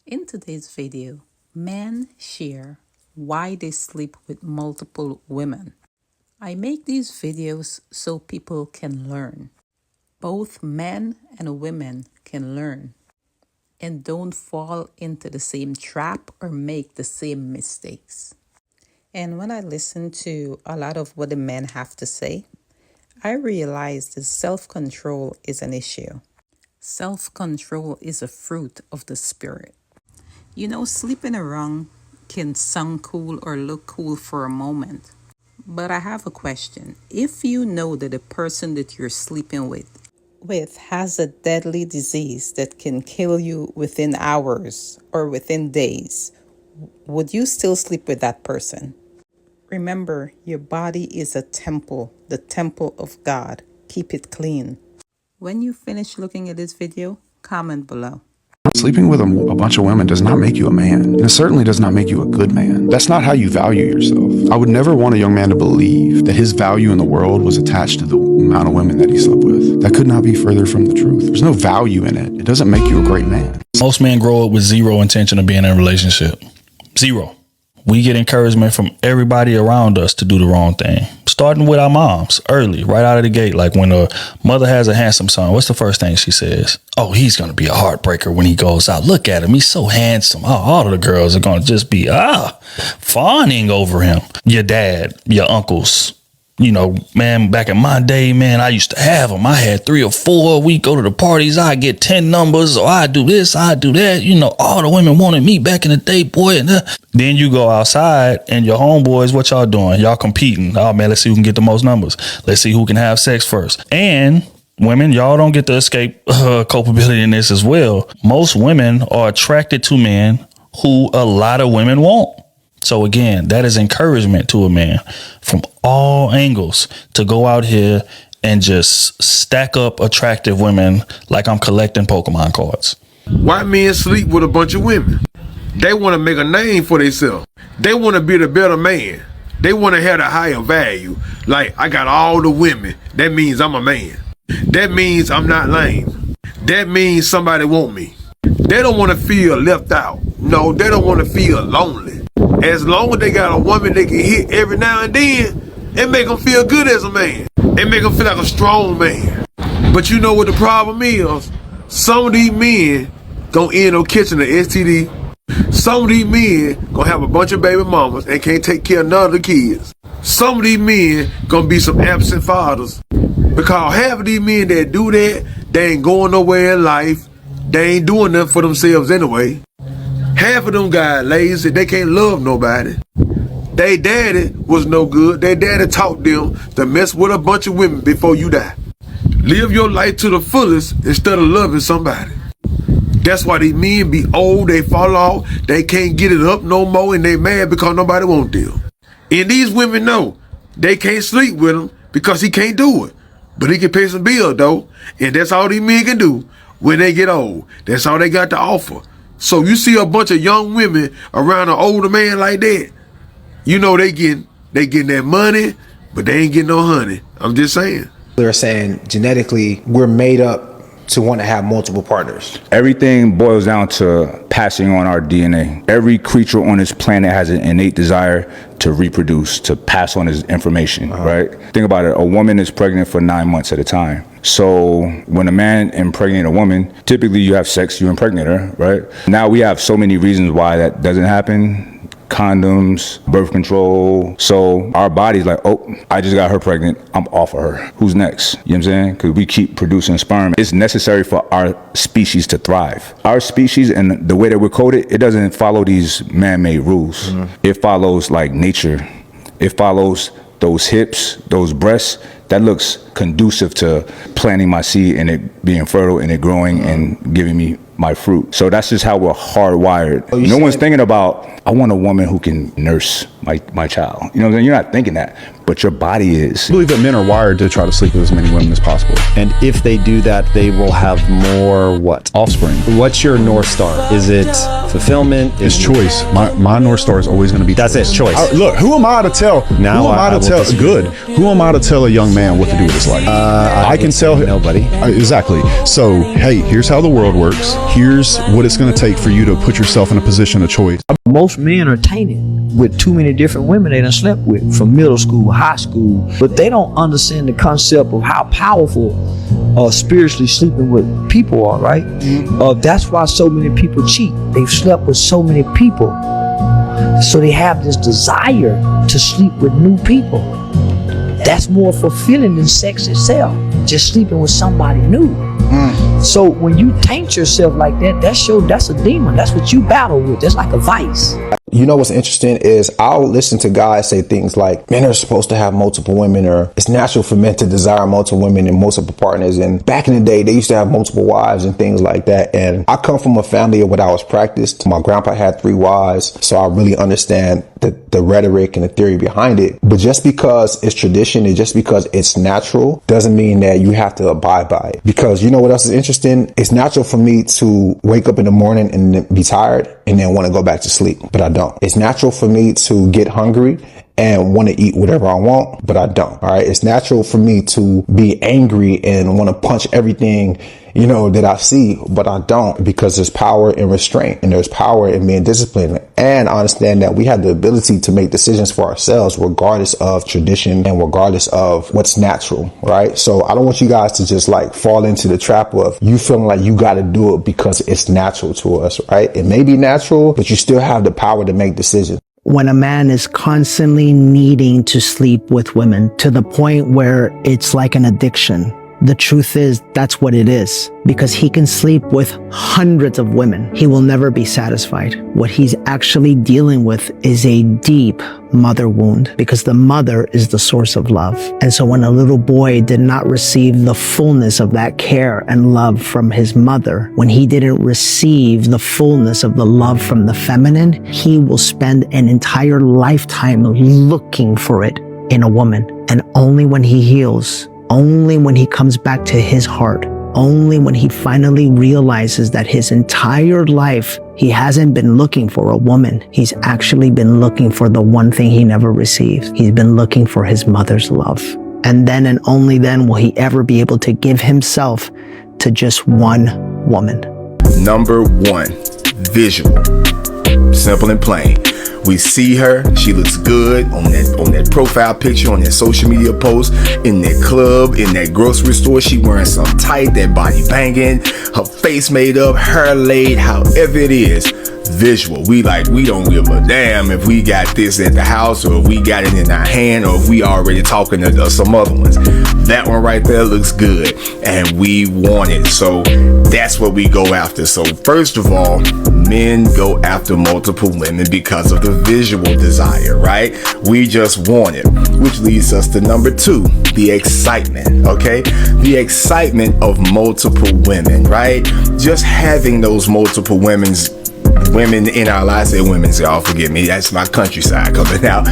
In today's video, men share why they sleep with multiple women. I make these videos so people can learn. Both men and women can learn and don't fall into the same trap or make the same mistakes. And when I listen to a lot of what the men have to say, I realize that self-control is an issue. Self-control is a fruit of the spirit. You know, sleeping around can sound cool or look cool for a moment. But I have a question. If you know that the person that you're sleeping with has a deadly disease that can kill you within hours or within days, would you still sleep with that person? Remember, your body is a temple, the temple of God. Keep it clean. When you finish looking at this video, comment below. Sleeping with a bunch of women does not make you a man. And it certainly does not make you a good man. That's not how you value yourself. I would never want a young man to believe that his value in the world was attached to the amount of women that he slept with. That could not be further from the truth. There's no value in it. It doesn't make you a great man. Most men grow up with zero intention of being in a relationship. Zero. We get encouragement from everybody around us to do the wrong thing. Starting with our moms early, right out of the gate. Like when a mother has a handsome son, what's the first thing she says? Oh, he's going to be a heartbreaker when he goes out. Look at him. He's so handsome. Oh, all of the girls are going to just be, fawning over him. Your dad, your uncles. You know, man, back in my day, man, I used to have them. I had 3 or 4. We go to the parties. I get 10 numbers. Or I do this, I do that. You know, all the women wanted me back in the day, boy. And then you go outside and your homeboys, what y'all doing? Y'all competing. Oh, man, let's see who can get the most numbers. Let's see who can have sex first. And women, y'all don't get to escape culpability in this as well. Most women are attracted to men who a lot of women want. So again, that is encouragement to a man from all angles to go out here and just stack up attractive women like I'm collecting Pokemon cards. Why men sleep with a bunch of women? They want to make a name for themselves. They want to be the better man. They want to have the higher value. Like, I got all the women. That means I'm a man. That means I'm not lame. That means somebody want me. They don't want to feel left out. No, they don't want to feel lonely. As long as they got a woman they can hit every now and then, it make them feel good as a man. It make them feel like a strong man. But you know what the problem is? Some of these men gonna end up catching the STD. Some of these men gonna have a bunch of baby mamas and can't take care of none of the kids. Some of these men gonna be some absent fathers. Because half of these men that do that, they ain't going nowhere in life. They ain't doing nothing for themselves anyway. Half of them guys lazy, they can't love nobody. They daddy was no good. They daddy taught them to mess with a bunch of women before you die. Live your life to the fullest instead of loving somebody. That's why these men be old, they fall off, they can't get it up no more, and they mad because nobody want them. And these women know they can't sleep with him because he can't do it. But he can pay some bills though, and that's all these men can do when they get old. That's all they got to offer. So you see a bunch of young women around an older man like that, you know they getting that money, but they ain't getting no honey. I'm just saying. They're saying genetically we're made up to want to have multiple partners. Everything boils down to passing on our DNA. Every creature on this planet has an innate desire to reproduce, to pass on his information, right? Think about it. A woman is pregnant for 9 months at a time. So when a man impregnate a woman, typically you have sex, you impregnate her, right? Now we have so many reasons why that doesn't happen. Condoms, birth control. So our body's like, oh, I just got her pregnant. I'm off of her. Who's next? You know what I'm saying? Because we keep producing sperm. It's necessary for our species to thrive. Our species and the way that we're coded, it doesn't follow these man-made rules. It follows like nature. It follows those hips, those breasts. That looks conducive to planting my seed and it being fertile and it growing and giving me my fruit. So that's just how we're hardwired. No one's thinking about, I want a woman who can nurse my child. You know what I'm saying? You're not thinking that, but your body is. I believe that men are wired to try to sleep with as many women as possible. And if they do that, they will have more what? Offspring. What's your North Star? Is it fulfillment. It's choice. My North Star is always going to be That's it, choice. Look, who am I to tell? Now who am I I to will tell? disagree. Good. Who am I to tell a young man what to do with his life? I can tell him. Nobody. Exactly. So, hey, here's how the world works. Here's what it's going to take for you to put yourself in a position of choice. Most men are tainted with too many different women they done slept with from middle school, high school, but they don't understand the concept of how powerful spiritually sleeping with people are, right? That's why so many people cheat. They've slept with so many people. So they have this desire to sleep with new people. That's more fulfilling than sex itself, just sleeping with somebody new. So when you taint yourself like that, that's a demon. That's what you battle with. That's like a vice. You know what's interesting is I'll listen to guys say things like men are supposed to have multiple women, or it's natural for men to desire multiple women and multiple partners. And back in the day, they used to have multiple wives and things like that. And I come from a family of what I was practiced. My grandpa had 3 wives, so I really understand the rhetoric and the theory behind it. But just because it's tradition and just because it's natural doesn't mean that you have to abide by it. Because you know what else is interesting? It's natural for me to wake up in the morning and be tired and then want to go back to sleep, but I don't. It's natural for me to get hungry and want to eat whatever I want, but I don't. All right. It's natural for me to be angry and want to punch everything, that I see, but I don't, because there's power in restraint and there's power in being disciplined. And I understand that we have the ability to make decisions for ourselves, regardless of tradition and regardless of what's natural. Right. So I don't want you guys to just fall into the trap of you feeling like you got to do it because it's natural to us. Right. It may be natural, but you still have the power to make decisions. When a man is constantly needing to sleep with women to the point where it's like an addiction, the truth is that's what it is, because he can sleep with hundreds of women. He will never be satisfied. What he's actually dealing with is a deep mother wound, because the mother is the source of love. And so when a little boy did not receive the fullness of that care and love from his mother, when he didn't receive the fullness of the love from the feminine, he will spend an entire lifetime looking for it in a woman. And only when he heals, only when he comes back to his heart, only when he finally realizes that his entire life he hasn't been looking for a woman. He's actually been looking for the one thing he never received. He's been looking for his mother's love. And then and only then will he ever be able to give himself to just one woman. Number 1, visual. Simple and plain. We see her, she looks good on that profile picture, on that social media post, in that club, in that grocery store. She wearing something tight, that body banging, her face made up, hair laid, however it is. Visual. We don't give a damn if we got this at the house or if we got it in our hand or if we already talking to some other ones. That one right there looks good and we want it. So that's what we go after. So first of all, men go after multiple women because of the visual desire, right? We just want it, which leads us to number 2, the excitement, okay? The excitement of multiple women, right? Just having those multiple women in our lives. I say women's, y'all forgive me, that's my countryside coming out.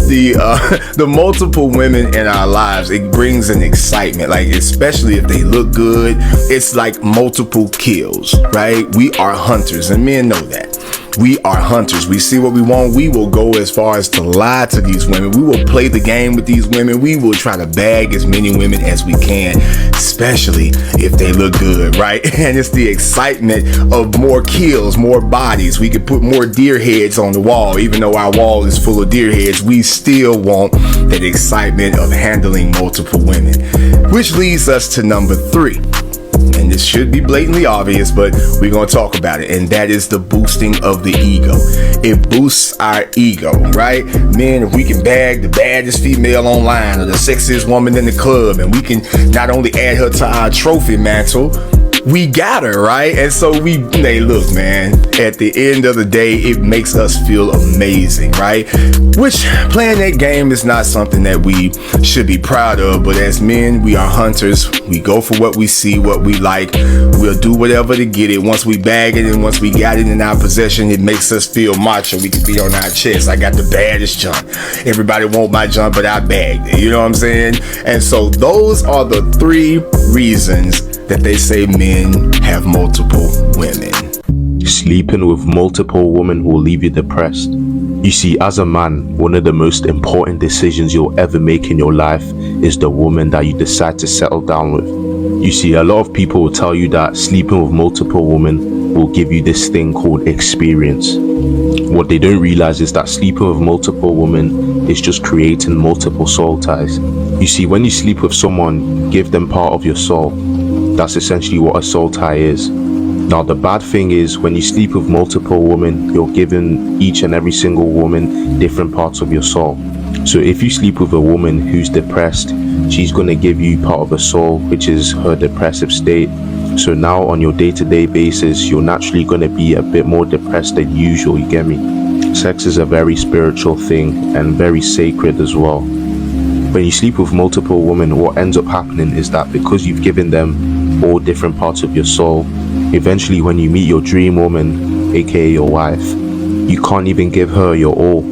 The multiple women in our lives, it brings an excitement, especially if they look good. It's like multiple kills, right? We are hunters and men know that. We are hunters. We see what we want. We will go as far as to lie to these women. We will play the game with these women. We will try to bag as many women as we can, especially if they look good, right? And it's the excitement of more kills, more bodies. We can put more deer heads on the wall. Even though our wall is full of deer heads, we still want that excitement of handling multiple women. Which leads us to number 3. And this should be blatantly obvious, but we're going to talk about it. And that is the boosting of the ego. It boosts our ego, right? Men, if we can bag the baddest female online or the sexiest woman in the club, and we can not only add her to our trophy mantle, we got her, right? And so look, man, at the end of the day, it makes us feel amazing, right? Which playing that game is not something that we should be proud of, but as men, we are hunters. We go for what we see, what we like. We'll do whatever to get it. Once we bag it and once we got it in our possession, it makes us feel macho. We can be on our chest. I got the baddest junk. Everybody want my junk, but I bagged it. You know what I'm saying? And so those are the 3 reasons that they say men have multiple women. Sleeping with multiple women will leave you depressed. You see, as a man, one of the most important decisions you'll ever make in your life is the woman that you decide to settle down with. You see, a lot of people will tell you that sleeping with multiple women will give you this thing called experience. What they don't realize is that sleeping with multiple women is just creating multiple soul ties. You see, when you sleep with someone, give them part of your soul. That's essentially what a soul tie is. Now, the bad thing is when you sleep with multiple women, you're giving each and every single woman different parts of your soul. So if you sleep with a woman who's depressed, she's going to give you part of her soul, which is her depressive state. So now on your day-to-day basis, you're naturally going to be a bit more depressed than usual, you get me? Sex is a very spiritual thing and very sacred as well. When you sleep with multiple women, what ends up happening is that because you've given them all different parts of your soul, eventually when you meet your dream woman, aka your wife, you can't even give her your all.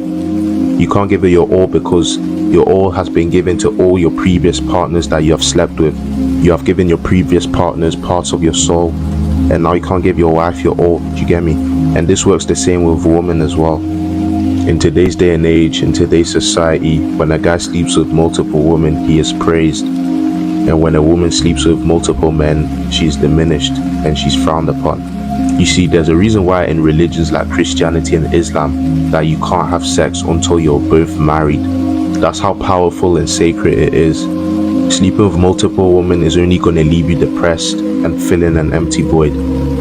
You can't give her your all because your all has been given to all your previous partners that you have slept with. You have given your previous partners parts of your soul, and now you can't give your wife your all. Do you get me? And this works the same with women as well. In today's day and age, in today's society, when a guy sleeps with multiple women, he is praised. And when a woman sleeps with multiple men, she's diminished and she's frowned upon. You see, there's a reason why in religions like Christianity and Islam that you can't have sex until you're both married. That's how powerful and sacred it is. Sleeping with multiple women is only going to leave you depressed and filling an empty void.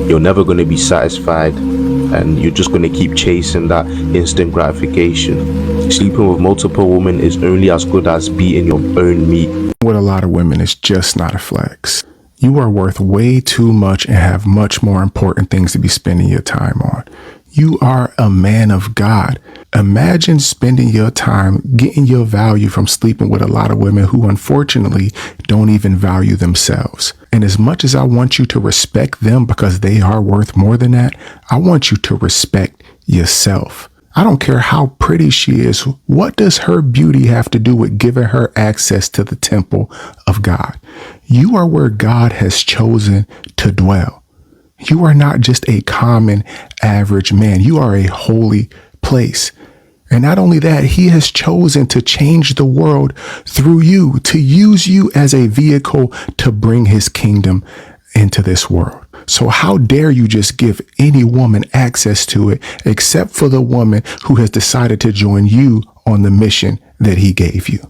You're never going to be satisfied, and you're just going to keep chasing that instant gratification. Sleeping with multiple women is only as good as beating your own meat. With a lot of women, it's just not a flex. You are worth way too much and have much more important things to be spending your time on. You are a man of God. Imagine spending your time getting your value from sleeping with a lot of women who unfortunately don't even value themselves. And as much as I want you to respect them because they are worth more than that, I want you to respect yourself. I don't care how pretty she is. What does her beauty have to do with giving her access to the temple of God? You are where God has chosen to dwell. You are not just a common average man. You are a holy place. And not only that, he has chosen to change the world through you, to use you as a vehicle to bring his kingdom into this world. So how dare you just give any woman access to it, except for the woman who has decided to join you on the mission that he gave you?